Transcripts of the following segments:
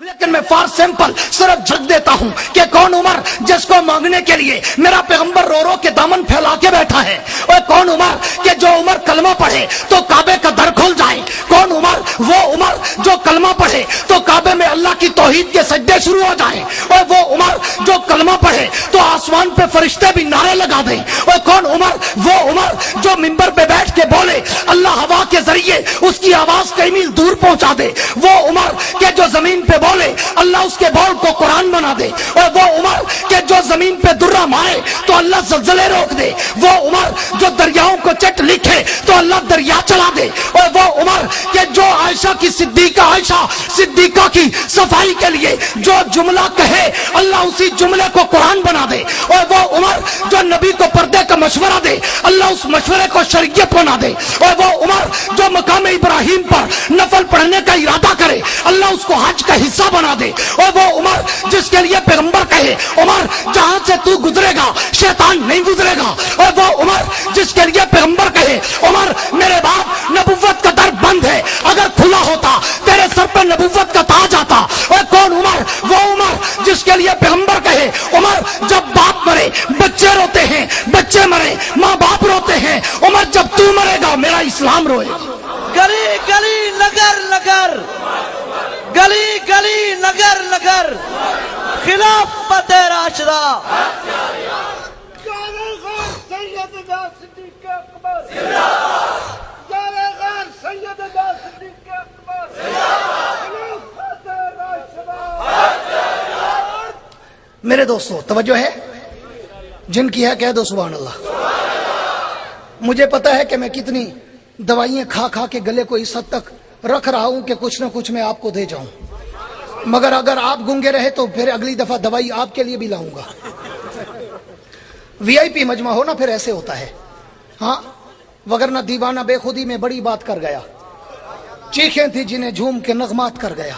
لیکن میں for sample صرف جھک دیتا ہوں کہ کون عمر جس کو مانگنے کے لیے میرا پیغمبر رو رو کے دامن پھیلا کے بیٹھا ہے، اور کون عمر کہ جو عمر کلمہ پڑھے تو کعبے کا در کھل جائے، کون عمر وہ عمر جو کلمہ پڑھے تو کعبے میں اللہ کی توحید کے سجدے شروع ہو جائیں، اور وہ عمر جو کلمہ پڑھے تو آسمان پہ فرشتے بھی نعرے لگا دیں، اور کون عمر وہ عمر جو منبر پہ بیٹھ کے بولے اللہ ہوا کے ذریعے اس کی آواز کئی میل دور پہنچا دے، وہ عمر کہ جو زمین پہ بولے اللہ اس کے بول کو قرآن بنا دے، اور وہ عمر کہ جو زمین پہ درہ مارے تو اللہ زلزلے روک دے، وہ عمر جو دریاؤں کو چٹ لکھے تو اللہ دریا چلا دے، اور وہ عمر کہ جو عائشہ کی صدیقہ کی صفائی کے لیے جو جملہ کہے اللہ اسی جملے کو قرآن بنا دے، اور وہ عمر جو نبی کو پردے کا مشورہ دے اللہ اس مشورے کو شریعت بنا دے، اور وہ عمر جو مقام ابراہیم پر نفل پڑھنے کا ارادہ کرے اللہ اس کو حج کا حصہ بنا دے، اور وہ عمر جس کے لیے پیغمبر کہے عمر جہاں سے تو گزرے گا شیطان نہیں گزرے گا، اور وہ عمر جس کے لیے پیغمبر کہے عمر میرے باپ نبوت کا در بند ہے اگر کھلا ہوتا تیرے سر پر نبوت کا تاج آتا، اور کون عمر وہ عمر جس کے لیے پیغمبر کہے عمر جب باپ مرے بچے روتے ہیں، بچے مرے ماں باپ روتے ہیں، عمر جب تو مرے گا میرا اسلام روئے گا۔ گلی گلی نگر نگر گلی گلی نگر نگر خلافت راشدہ سیدنا صدیق اکبر سیدنا صدیق اکبر خلافت راشدہ۔ میرے دوستو توجہ ہے، جن کی ہے کہہ دو سبحان اللہ۔ مجھے پتا ہے کہ میں کتنی دوائیاں کھا کھا کے گلے کو اس حد تک رکھ رہا ہوں کہ کچھ نہ کچھ میں آپ کو دے جاؤں، مگر اگر آپ گنگے رہے تو پھر اگلی دفعہ دوائی آپ کے لیے بھی لاؤں گا۔ وی آئی پی مجمع ہو نا پھر ایسے ہوتا ہے، ہاں، وگرنہ دیوانہ بے خودی میں بڑی بات کر گیا، چیخیں تھی جنہیں جھوم کے نغمات کر گیا۔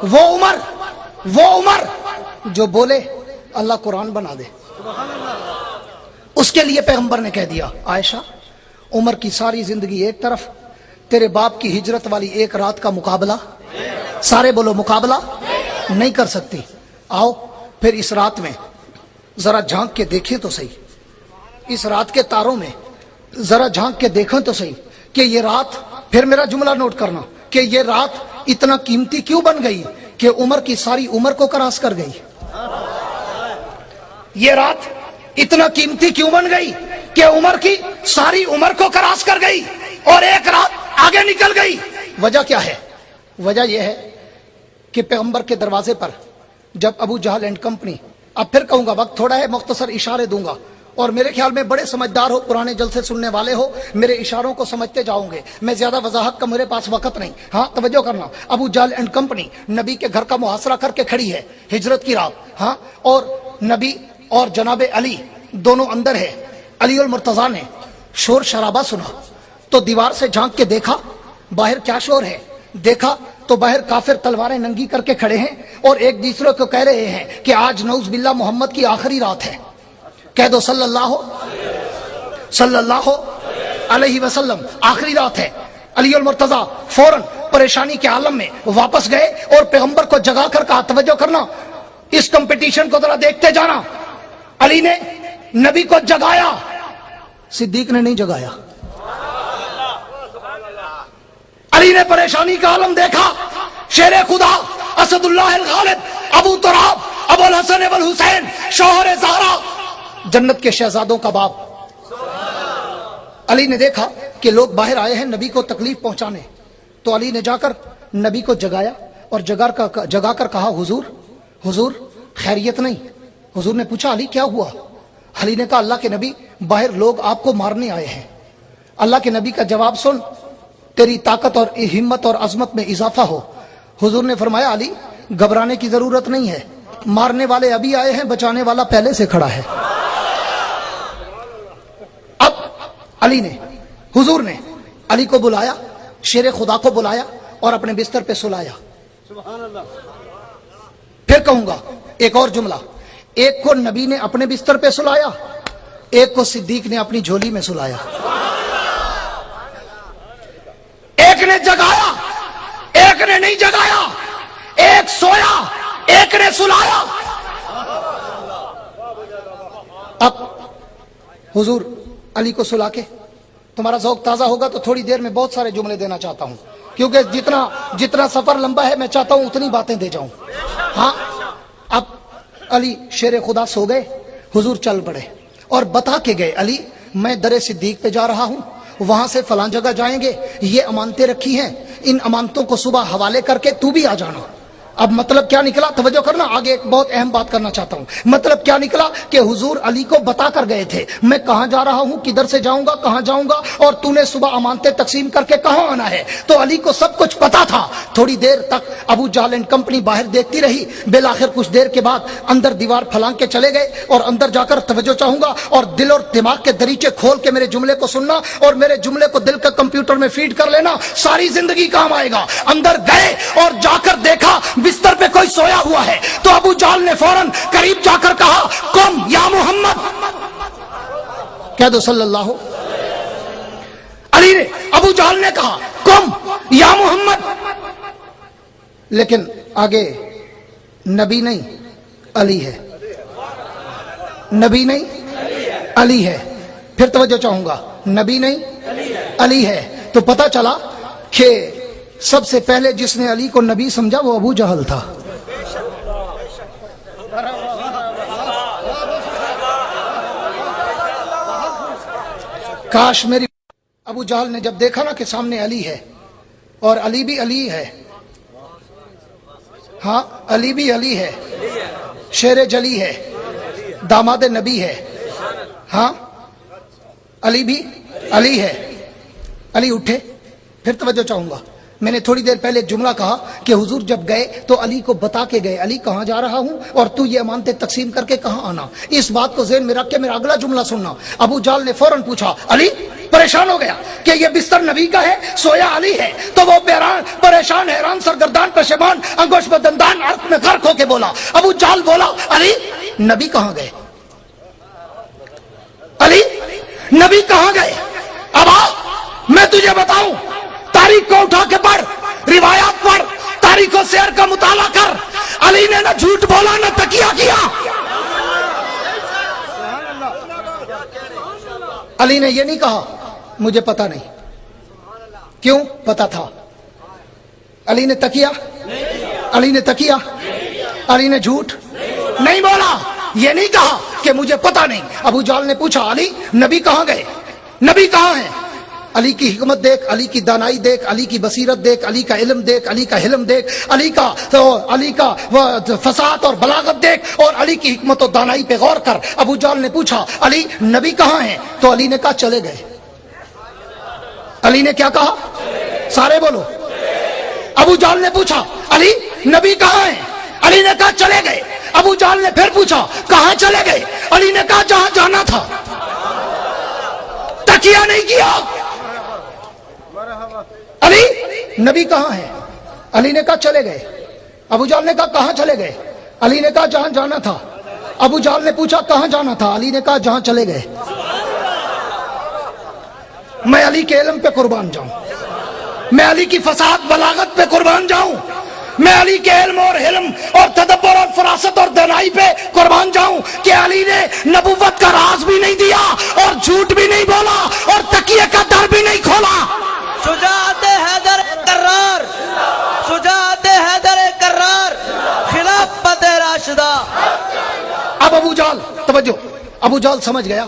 وہ عمر جو بولے اللہ قرآن بنا دے، اس کے لیے پیغمبر نے کہہ دیا عائشہ عمر کی ساری زندگی ایک طرف، تیرے باپ کی ہجرت والی ایک رات کا مقابلہ، سارے بولو مقابلہ نہیں کر سکتی۔ آؤ پھر اس رات میں ذرا جھانک کے دیکھیں تو صحیح، اس رات کے تاروں میں ذرا جھانک کے دیکھیں تو صحیح کہ یہ رات، پھر میرا جملہ نوٹ کرنا، کہ یہ رات اتنا قیمتی کیوں بن گئی کہ عمر کی ساری عمر کو کراس کر گئی۔ یہ رات اتنا قیمتی کیوں بن گئی کہ عمر کی ساری عمر کو کراس کر گئی اور ایک رات آگے نکل گئی۔ وجہ کیا ہے؟ وجہ یہ ہے کہ پیغمبر کے دروازے پر جب ابو جہل اینڈ کمپنی، اب پھر کہوں گا وقت تھوڑا ہے، مختصر اشارے دوں گا، اور میرے خیال میں بڑے سمجھدار ہو، پرانے جلسے سننے والے ہو، میرے اشاروں کو سمجھتے جاؤں گے، میں زیادہ وضاحت کا میرے پاس وقت نہیں۔ ہاں توجہ کرنا، ابو جہل اینڈ کمپنی نبی کے گھر کا محاصرہ کر کے کھڑی ہے ہجرت کی رات، ہاں، اور نبی اور جناب علی دونوں اندر ہے۔ علی المرتضیٰ نے شور شرابہ سنا تو دیوار سے جھانک کے دیکھا باہر کیا شور ہے، دیکھا تو باہر کافر تلواریں ننگی کر کے کھڑے ہیں اور ایک دوسرے کو کہہ رہے ہیں کہ آج نعوذ باللہ محمد کی آخری رات ہے، کہہ دو صلی اللہ علیہ وسلم آخری رات ہے۔ علی المرتضیٰ فوراً پریشانی کے عالم میں واپس گئے اور پیغمبر کو جگا کر کہا، توجہ کرنا، اس کمپٹیشن کو ذرا دیکھتے جانا۔ علی نے نبی کو جگایا، صدیق نے نہیں جگایا۔ علی نے پریشانی کا عالم دیکھا، شیر خدا اسد اللہ الغالب ابو تراب ابو الحسن ابو الحسین شوہر زہرا جنت کے شہزادوں کا باپ۔ علی نے دیکھا کہ لوگ باہر آئے ہیں نبی کو تکلیف پہنچانے، تو علی نے جا کر نبی کو جگایا اور جگا کر کہا، حضور خیریت نہیں؟ حضور نے پوچھا علی کیا ہوا؟ علی نے کہا اللہ کے نبی باہر لوگ آپ کو مارنے آئے ہیں۔ اللہ کے نبی کا جواب سن، تیری طاقت اور ہمت اور عظمت میں اضافہ ہو۔ حضور نے فرمایا علی گھبرانے کی ضرورت نہیں ہے، مارنے والے ابھی آئے ہیں، بچانے والا پہلے سے کھڑا ہے۔ اب حضور نے علی کو بلایا، شیر خدا کو بلایا اور اپنے بستر پہ سلایا۔ پھر کہوں گا ایک اور جملہ، ایک کو نبی نے اپنے بستر پہ سلایا، ایک کو صدیق نے اپنی جھولی میں سلایا۔ ایک نے جگایا، ایک نے نہیں جگایا، ایک सोया, एक ने सुलाया। अब हुजूर अली को सुला के तुम्हारा ज़ौक़ ताज़ा होगा तो थोड़ी देर में बहुत सारे जुमले देना चाहता हूं, क्योंकि जितना सफर लंबा है मैं चाहता हूं उतनी बातें दे जाऊं। हाँ, अब अली शेर खुदा सो गए, हुजूर चल पड़े और बता के गए, अली मैं दरे सिद्दीक पे जा रहा हूं, वहां से फलां जगह जाएंगे, ये अमानतें रखी हैं, इन अमानतों को सुबह हवाले करके तू भी आ जाना। अब मतलब क्या निकला, तवज्जो करना, आगे एक बहुत अहम बात करना चाहता हूं। मतलब क्या निकला कि हुजूर अली को बता कर गए थे मैं कहां जा रहा हूं, किधर से जाऊंगा, कहां जाऊंगा, और तूने सुबह अमानतें तकसीम करके कहां आना है। तो अली को सब कुछ पता था। थोड़ी देर तक अबू जहल एंड कंपनी बाहर देखती रही। बेलाखिर कुछ देर के बाद अंदर दीवार फलांग के चले गए और अंदर जाकर तवज्जो चाहूंगा और दिल और दिमाग के दरीचे खोल के मेरे जुमले को सुनना और मेरे जुमले को दिल के कंप्यूटर में फीड कर लेना, सारी जिंदगी काम आएगा। अंदर गए और जाकर देखा बिस्तर पे कोई सोया हुआ है, तो अबू जहल ने फौरन करीब जाकर कहा, कम या मोहम्मद, कह दो सल्लल्लाहु। अली ने, अबू जहल ने कहा, कम या मोहम्मद, लेकिन आगे नबी नहीं अली है, नबी नहीं अली है। फिर तवज्जो चाहूंगा, नबी नहीं अली है। तो पता चला कि सबसे पहले जिसने अली को नबी समझा वो अबू जहल था। काश मेरी, अबू जहल ने जब देखा ना कि सामने अली है और अली भी अली है, हाँ अली भी अली है, शेर जली है, दामाद नबी है, हाँ अली भी अली है। अली उठे। फिर तवज्जो चाहूंगा, मैंने थोड़ी देर पहले एक जुमला कहा कि हुजूर जब गए तो अली को बता के गए, अली कहां जा रहा हूं और तू ये अमानतें तकसीम करके कहां आना। इस बात को ज़हन में रख के मेरा अगला जुमला सुनना। अबू जहल ने फौरन पूछा, अली परेशान हो गया कि ये बिस्तर नबी का है, सोया अली है। तो वो परेशान, हैरान, सरगर्दान, पशेमान, अंगोश बदंदान, अर्थ में गर्क होके बोला। अबू जहल बोला, अली नबी कहां गए, अली नबी कहां गए। अब आ मैं तुझे बताऊं, तारीख को उठा के पढ़, रिवायात पढ़, तारीखों शेर का मुताला कर। अली ने ना झूठ बोला ना तकिया किया। अली ने ये नहीं कहा मुझे पता नहीं, क्यों पता था। अली ने तकिया, अली ने तकिया, अली ने झूठ नहीं बोला, ये नहीं कहा कि मुझे पता नहीं। अबू जहल ने पूछा, अली नबी कहां गए, नबी कहां है। अली की हिकमत देख, अली की दानाई देख, अली की बसीरत देख, अली का इल्म देख, अली का हिल्म देख, अली का फसाद और बलागत देख और अली की हिकमत और दानाई पे गौर कर। अबू जहल ने पूछा, अली नबी कहां है। तो अली ने कहा चले गए। अली ने क्या कहा, सारे बोलो। अबू जहल ने पूछा, अली नबी कहां है। अली ने कहा चले गए। अबू जहल ने फिर पूछा, कहां चले गए। अली ने कहा जहां जाना था, तकिया नहीं किया। अली नबी कहां है। अली ने कहा चले गए। अबू जहल ने कहा कहां चले गए। अली ने कहा जहां जाना था। अबू जहल ने पूछा कहां जाना था। अली ने कहा जहां चले गए। मैं अली के इल्म पे कुर्बान जाऊं, मैं अली की फसाद बलागत पे कुर्बान जाऊं, मैं अली के इल्म और हिल्म और तदब्बर और फरासत और दनाई पे कुर्बान जाऊं कि अली ने नबुव्वत का राज भी नहीं दिया और झूठ भी नहीं बोला और तकिए का दर भी नहीं खोला। शुजाअत हैदर कर्रार, शुजाअत हैदर कर्रार, खिलाफत राशिदा। अब अबू जहल, तवज्जो, अबू जहल समझ गया,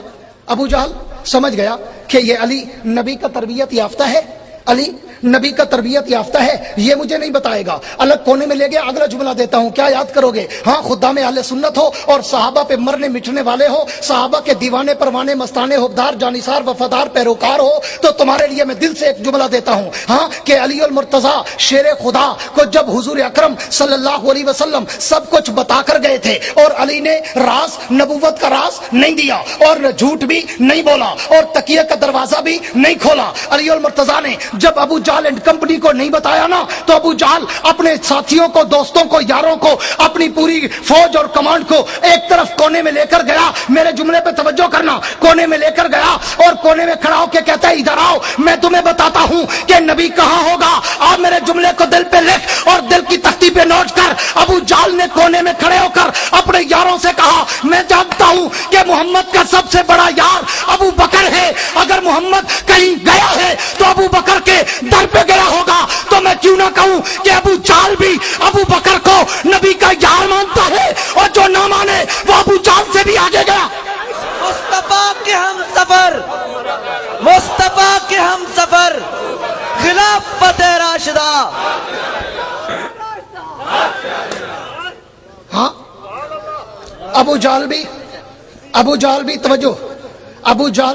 अबू जहल समझ गया कि ये अली नबी का तरबियत याफ्ता है, अली नबी का तरबियत याफ्ता है, ये मुझे नहीं बताएगा। अलग कोने में ले गया। अगला जुमला देता हूं, क्या याद करोगे। हाँ, खुद्दाम अहले सुन्नत हो और सहाबा पे मरने मिटने वाले हो, सहाबा के दीवाने परवाने मस्ताने हुबदार जानिसार वफादार पैरोकार हो, तो तुम्हारे लिए मैं दिल से एक जुमला देता हूं। हाँ, कि अली अल मुर्तजा शेर खुदा को जब हुजूर अकरम सल्लल्लाहु अलैहि वसल्लम सब कुछ बता कर गए थे और अली ने राज नबुव्वत का राज नहीं दिया और झूठ भी नहीं बोला और तकिए का दरवाजा भी नहीं खोला। अली अल मुर्तजा ने जब अबू जाल एंड कंपनी को नहीं बताया ना, तो अबू जाल अपने साथियों को, दोस्तों को, यारों को, अपनी पूरी फौज और कमांड को एक तरफ कोने में लेकर गया। मेरे जुमले पे तवज्जो करना, कोने में लेकर गया और कोने में खड़ा होकर कहता है इधर आओ, मैं तुम्हें बताता हूं कि नबी कहां होगा। आप मेरे जुमले को दिल पे लिख और दिल की तख्ती पे नोट कर। अबू जाल ने कोने में खड़े होकर अपने यारों से कहा, मैं जानता हूं कि मोहम्मद का सबसे बड़ा यार अबू बकर है। अगर मोहम्मद कहीं गया है तो अबू बकर के दर पे गया होगा। तो मैं क्यों ना कहूं कि अबू जाल भी अबू बकर को नबी का यार मानता है, और जो ना माने वो अबू जाल से भी आगे गया। मुस्तफा के हम सफर, मुस्तफा के हम सफर, खिलाफत राशिदा। हाँ, अबू जाल भी तवज्जो, अबू जाल